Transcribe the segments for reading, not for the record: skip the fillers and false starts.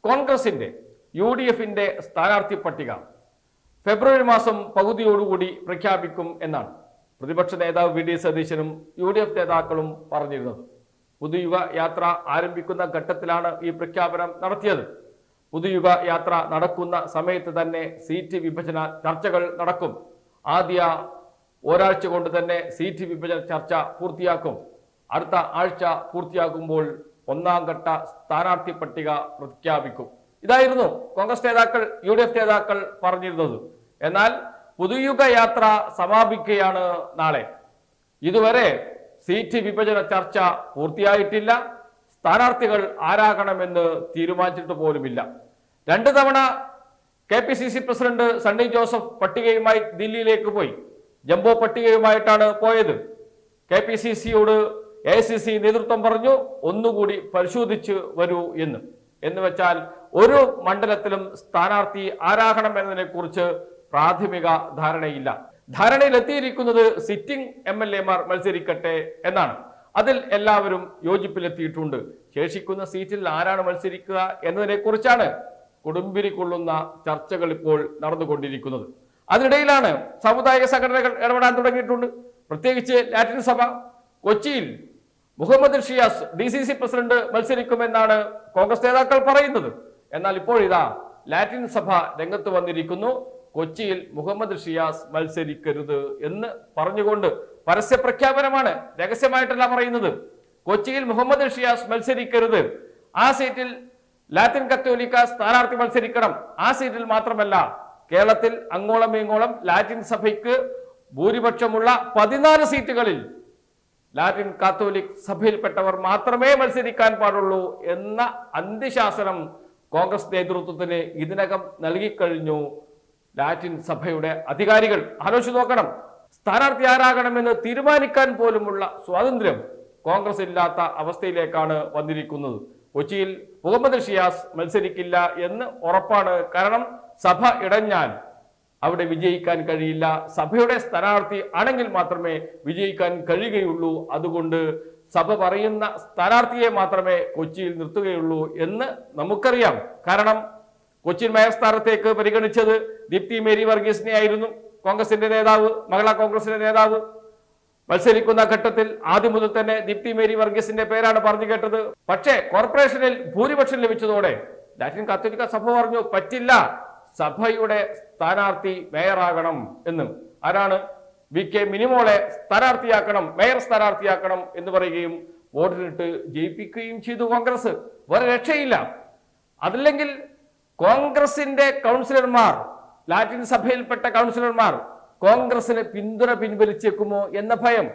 കോൺഗ്രസിന്റെ UDFന്റെ സ്ഥാനാർത്ഥി പട്ടിക ഫെബ്രുവരി മാസം പകുതിയോടുകൂടി പ്രഖ്യാപിക്കും എന്നാണ് പ്രതിപക്ഷ നേതാവ് VD സതീശനും UDF നേതാക്കളും പറഞ്ഞിരുന്നത്. പുതുയുഗ യാത്ര ആരംഭിക്കുന്ന ഘട്ടത്തിലാണ് ഈ പ്രഖ്യാപനം നടത്തിയത്. പുതുയുഗ യാത്ര നടക്കുന്ന സമയത്ത് തന്നെ സീറ്റ് വിഭജന ചർച്ചകൾ നടക്കും. ആദ്യ ഒരാഴ്ച കൊണ്ട് തന്നെ സീറ്റ് വിഭജന ചർച്ച പൂർത്തിയാക്കും. അടുത്ത ആഴ്ച പൂർത്തിയാകുമ്പോൾ ഒന്നാം ഘട്ട സ്ഥാനാർത്ഥി പട്ടിക പ്രഖ്യാപിക്കും. ഇതായിരുന്നു കോൺഗ്രസ് നേതാക്കൾ UDF നേതാക്കൾ പറഞ്ഞിരുന്നത്. എന്നാൽ പുതുയുഗ യാത്ര സമാപിക്കുകയാണ് നാളെ. ഇതുവരെ സീറ്റ് വിഭജന ചർച്ച പൂർത്തിയായിട്ടില്ല. സ്ഥാനാർത്ഥികൾ ആരാകണമെന്ന് തീരുമാനിച്ചിട്ട് പോലുമില്ല. 2 തവണ KPCC പ്രസിഡന്റ് സണ്ണി ജോസഫ് പട്ടികയുമായി ദില്ലിയിലേക്ക് പോയി. ജംബോ പട്ടികയുമായിട്ടാണ് പോയത്. KPCCയോട് AICC നേതൃത്വം പറഞ്ഞു ഒന്നുകൂടി പരിശോധിച്ച് വരൂ എന്ന് വെച്ചാൽ ഒരു മണ്ഡലത്തിലും സ്ഥാനാർത്ഥി ആരാകണം എന്നതിനെ കുറിച്ച് പ്രാഥമിക ധാരണയില്ല. ധാരണയിലെത്തിയിരിക്കുന്നത് സിറ്റിംഗ് MLA മാർ മത്സരിക്കട്ടെ എന്നാണ്. അതിൽ എല്ലാവരും യോജിപ്പിലെത്തിയിട്ടുണ്ട്. ശേഷിക്കുന്ന സീറ്റിൽ ആരാണ് മത്സരിക്കുക എന്നതിനെ കുറിച്ചാണ് കൊടുമ്പിരി കൊള്ളുന്ന ചർച്ചകൾ ഇപ്പോൾ നടന്നുകൊണ്ടിരിക്കുന്നത്. അതിനിടയിലാണ് സാമുദായിക സംഘടനകൾ ഇടപെടാൻ തുടങ്ങിയിട്ടുണ്ട്. പ്രത്യേകിച്ച് ലാറ്റിൻ സഭ. കൊച്ചിയിൽ മുഹമ്മദ് ഷിയാസ് DCC പ്രസിഡന്റ് മത്സരിക്കുമെന്നാണ് കോൺഗ്രസ് നേതാക്കൾ പറയുന്നത്. എന്നാൽ ഇപ്പോൾ ഇതാ ലാറ്റിൻ സഭ രംഗത്ത് വന്നിരിക്കുന്നു. കൊച്ചിയിൽ മുഹമ്മദ് ഷിയാസ് മത്സരിക്കരുത് എന്ന് പറഞ്ഞുകൊണ്ട് പരസ്യ പ്രഖ്യാപനമാണ്, രഹസ്യമായിട്ടല്ല പറയുന്നത്. കൊച്ചിയിൽ മുഹമ്മദ് ഷിയാസ് മത്സരിക്കരുത്. ആ സീറ്റിൽ ലാറ്റിൻ കത്തോലിക്ക സ്ഥാനാർത്ഥി മത്സരിക്കണം. ആ സീറ്റിൽ മാത്രമല്ല, കേരളത്തിൽ അങ്ങോളം ഇങ്ങോളം ലാറ്റിൻ സഭയ്ക്ക് ഭൂരിപക്ഷമുള്ള 14 സീറ്റുകളിൽ ലാറ്റിൻ കാത്തോലിക് സഭയിൽപ്പെട്ടവർ മാത്രമേ മത്സരിക്കാൻ പാടുള്ളൂ എന്ന അന്ത്യശാസനം കോൺഗ്രസ് നേതൃത്വത്തിന് ഇതിനകം നൽകിക്കഴിഞ്ഞു ലാറ്റിൻ സഭയുടെ അധികാരികൾ. ആലോചിച്ച് നോക്കണം, സ്ഥാനാർത്ഥി ആരാകണമെന്ന് തീരുമാനിക്കാൻ പോലുമുള്ള സ്വാതന്ത്ര്യം കോൺഗ്രസ് ഇല്ലാത്ത അവസ്ഥയിലേക്കാണ് വന്നിരിക്കുന്നത്. കൊച്ചിയിൽ മുഹമ്മദ് ഷിയാസ് മത്സരിക്കില്ല എന്ന് ഉറപ്പാണ്. കാരണം സഭ ഇടഞ്ഞാൽ അവിടെ വിജയിക്കാൻ കഴിയില്ല. സഭയുടെ സ്ഥാനാർത്ഥി ആണെങ്കിൽ മാത്രമേ വിജയിക്കാൻ കഴിയുകയുള്ളൂ. അതുകൊണ്ട് സഭ പറയുന്ന സ്ഥാനാർത്ഥിയെ മാത്രമേ കൊച്ചിയിൽ നിർത്തുകയുള്ളൂ എന്ന് നമുക്കറിയാം. കാരണം കൊച്ചിൻ മേയർ സ്ഥാനത്തേക്ക് പരിഗണിച്ചത് ദീപ്തി മേരി വർഗീസിനെ ആയിരുന്നു. കോൺഗ്രസിന്റെ നേതാവ്, മഹിളാ കോൺഗ്രസിന്റെ നേതാവ്. മത്സരിക്കുന്ന ഘട്ടത്തിൽ ആദ്യം മുതൽ തന്നെ ദീപ്തി മേരി വർഗീസിന്റെ പേരാണ് പറഞ്ഞു കേട്ടത്. പക്ഷേ കോർപ്പറേഷനിൽ ഭൂരിപക്ഷം ലഭിച്ചതോടെ ലാറ്റിൻ കാത്തോലിക്ക സഭ പറഞ്ഞു പറ്റില്ല, സഭയുടെ സ്ഥാനാർത്ഥി മേയറാകണം എന്ന്. ആരാണ്? VK മിനിമോളെ സ്ഥാനാർത്ഥിയാക്കണം, മേയർ സ്ഥാനാർത്ഥിയാക്കണം എന്ന് പറയുകയും വോട്ടിനിട്ട് ജയിപ്പിക്കുകയും ചെയ്തു കോൺഗ്രസ്. വേറെ രക്ഷയില്ല. അതില്ലെങ്കിൽ കോൺഗ്രസിന്റെ കൗൺസിലർമാർ, ലാറ്റിൻ സഭയിൽപ്പെട്ട കൗൺസിലർമാർ കോൺഗ്രസിന് പിന്തുണ പിൻവലിച്ചേക്കുമോ എന്ന ഭയം.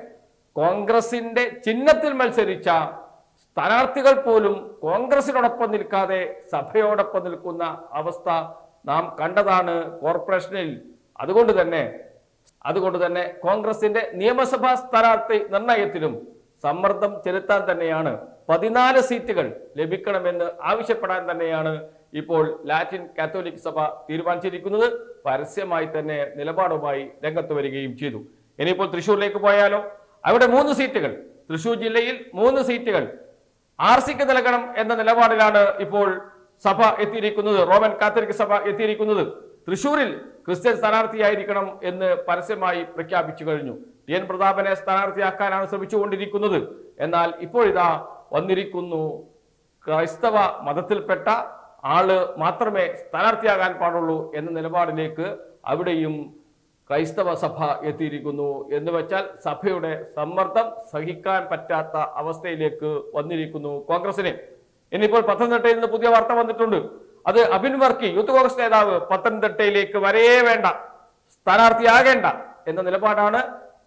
കോൺഗ്രസിന്റെ ചിഹ്നത്തിൽ മത്സരിച്ച സ്ഥാനാർത്ഥികൾ പോലും കോൺഗ്രസിനോടൊപ്പം നിൽക്കാതെ സഭയോടൊപ്പം നിൽക്കുന്ന അവസ്ഥ നാം കണ്ടതാണ് കോർപ്പറേഷനിൽ. അതുകൊണ്ട് തന്നെ കോൺഗ്രസിന്റെ നിയമസഭാ സ്ഥാനാർത്ഥി നിർണയത്തിലും സമ്മർദ്ദം ചെലുത്താൻ തന്നെയാണ്, 14 സീറ്റുകൾ ലഭിക്കണമെന്ന് ആവശ്യപ്പെടാൻ തന്നെയാണ് ഇപ്പോൾ ലാറ്റിൻ കാത്തോലിക് സഭ തീരുമാനിച്ചിരിക്കുന്നത്. പരസ്യമായി തന്നെ നിലപാടുമായി രംഗത്ത് വരികയും ചെയ്തു. ഇനിയിപ്പോൾ തൃശ്ശൂരിലേക്ക് പോയാലോ? അവിടെ 3 സീറ്റുകൾ, തൃശ്ശൂർ ജില്ലയിൽ 3 സീറ്റുകൾ RCക്ക് നൽകണം എന്ന നിലപാടിലാണ് ഇപ്പോൾ സഭ എത്തിയിരിക്കുന്നത്. റോമൻ കാത്തലിക് സഭ എത്തിയിരിക്കുന്നത്. തൃശ്ശൂരിൽ ക്രിസ്ത്യൻ സ്ഥാനാർത്ഥിയായിരിക്കണം എന്ന് പരസ്യമായി പ്രഖ്യാപിച്ചു കഴിഞ്ഞു. TN പ്രതാപനെ സ്ഥാനാർത്ഥിയാക്കാനാണ് ശ്രമിച്ചുകൊണ്ടിരിക്കുന്നത്. എന്നാൽ ഇപ്പോഴിതാ വന്നിരിക്കുന്നു, ക്രൈസ്തവ മതത്തിൽപ്പെട്ട ആള് മാത്രമേ സ്ഥാനാർത്ഥിയാകാൻ പാടുള്ളൂ എന്ന നിലപാടിലേക്ക് അവിടെയും ക്രൈസ്തവ സഭ എത്തിയിരിക്കുന്നു. എന്ന് വെച്ചാൽ സഭയുടെ സമ്മർദ്ദം സഹിക്കാൻ പറ്റാത്ത അവസ്ഥയിലേക്ക് വന്നിരിക്കുന്നു കോൺഗ്രസിനെ. ഇനിയിപ്പോൾ പത്തനംതിട്ടയിൽ നിന്ന് പുതിയ വാർത്ത വന്നിട്ടുണ്ട്. അത് അബിൻ വർക്കി, യൂത്ത് കോൺഗ്രസ് നേതാവ്, പത്തനംതിട്ടയിലേക്ക് വരേ വേണ്ട, സ്ഥാനാർത്ഥിയാകേണ്ട എന്ന നിലപാടാണ്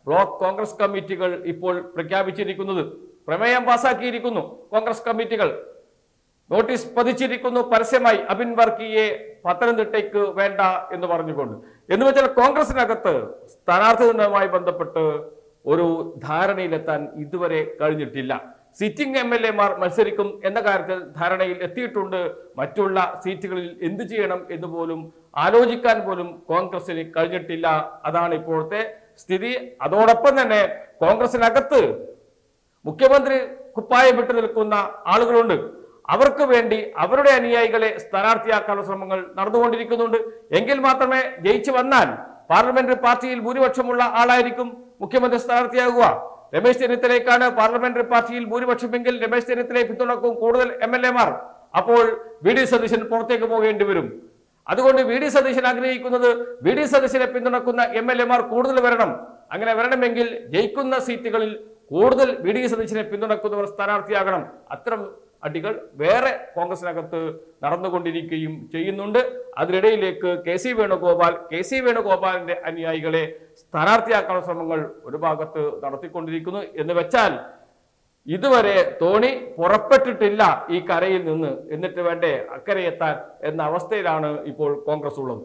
ബ്ലോക്ക് കോൺഗ്രസ് കമ്മിറ്റികൾ ഇപ്പോൾ പ്രഖ്യാപിച്ചിരിക്കുന്നത്. പ്രമേയം പാസാക്കിയിരിക്കുന്നു കോൺഗ്രസ് കമ്മിറ്റികൾ. നോട്ടീസ് പതിച്ചിരിക്കുന്നു പരസ്യമായി, അബിൻ വർക്കിയെ പത്തനംതിട്ടയ്ക്ക് വേണ്ട എന്ന് പറഞ്ഞുകൊണ്ട്. എന്ന് വെച്ചാൽ കോൺഗ്രസിനകത്ത് സ്ഥാനാർത്ഥി നിർണയവുമായി ബന്ധപ്പെട്ട് ഒരു ധാരണയിലെത്താൻ ഇതുവരെ കഴിഞ്ഞിട്ടില്ല. സിറ്റിംഗ് MLA മാർ മത്സരിക്കും എന്ന കാര്യത്തിൽ ധാരണയിൽ എത്തിയിട്ടുണ്ട്. മറ്റുള്ള സീറ്റുകളിൽ എന്തു ചെയ്യണം എന്ന് പോലും ആലോചിക്കാൻ പോലും കോൺഗ്രസിന് കഴിഞ്ഞിട്ടില്ല. അതാണ് ഇപ്പോഴത്തെ സ്ഥിതി. അതോടൊപ്പം തന്നെ കോൺഗ്രസിനകത്ത് മുഖ്യമന്ത്രി കുപ്പായം വിട്ടു നിൽക്കുന്ന ആളുകളുണ്ട്. അവർക്ക് വേണ്ടി അവരുടെ അനുയായികളെ സ്ഥാനാർത്ഥിയാക്കാനുള്ള ശ്രമങ്ങൾ നടന്നുകൊണ്ടിരിക്കുന്നുണ്ട്. എങ്കിൽ മാത്രമേ ജയിച്ചു വന്നാൽ പാർലമെന്ററി പാർട്ടിയിൽ ഭൂരിപക്ഷമുള്ള ആളായിരിക്കും മുഖ്യമന്ത്രി സ്ഥാനാർത്ഥിയാകുക. രമേശ് ചെന്നിത്തലയ്ക്കാണ് പാർലമെന്ററി പാർട്ടിയിൽ ഭൂരിപക്ഷമെങ്കിൽ രമേശ് ചെന്നിത്തലയെ പിന്തുണക്കും കൂടുതൽ MLA മാർ. അപ്പോൾ VD സതീശൻ പുറത്തേക്ക് പോകേണ്ടി വരും. അതുകൊണ്ട് VD സതീശൻ ആഗ്രഹിക്കുന്നത് VD സതീശനെ പിന്തുണക്കുന്ന MLA മാർ കൂടുതൽ വരണം. അങ്ങനെ വരണമെങ്കിൽ ജയിക്കുന്ന സീറ്റുകളിൽ കൂടുതൽ VD സതീശനെ പിന്തുണക്കുന്നവർ സ്ഥാനാർത്ഥിയാകണം. അത്തരം അടികൾ വേറെ കോൺഗ്രസിനകത്ത് നടന്നുകൊണ്ടിരിക്കുകയും ചെയ്യുന്നുണ്ട്. അതിനിടയിലേക്ക് കെ സി വേണുഗോപാലിന്റെ അനുയായികളെ സ്ഥാനാർത്ഥിയാക്കാനുള്ള ശ്രമങ്ങൾ ഒരു ഭാഗത്ത് നടത്തിക്കൊണ്ടിരിക്കുന്നു. എന്ന് വെച്ചാൽ ഇതുവരെ തോണി പുറപ്പെട്ടിട്ടില്ല ഈ കരയിൽ നിന്ന്, എന്നിട്ട് വേണ്ടേ അക്കരയെത്താൻ എന്ന അവസ്ഥയിലാണ് ഇപ്പോൾ കോൺഗ്രസ് ഉള്ളത്.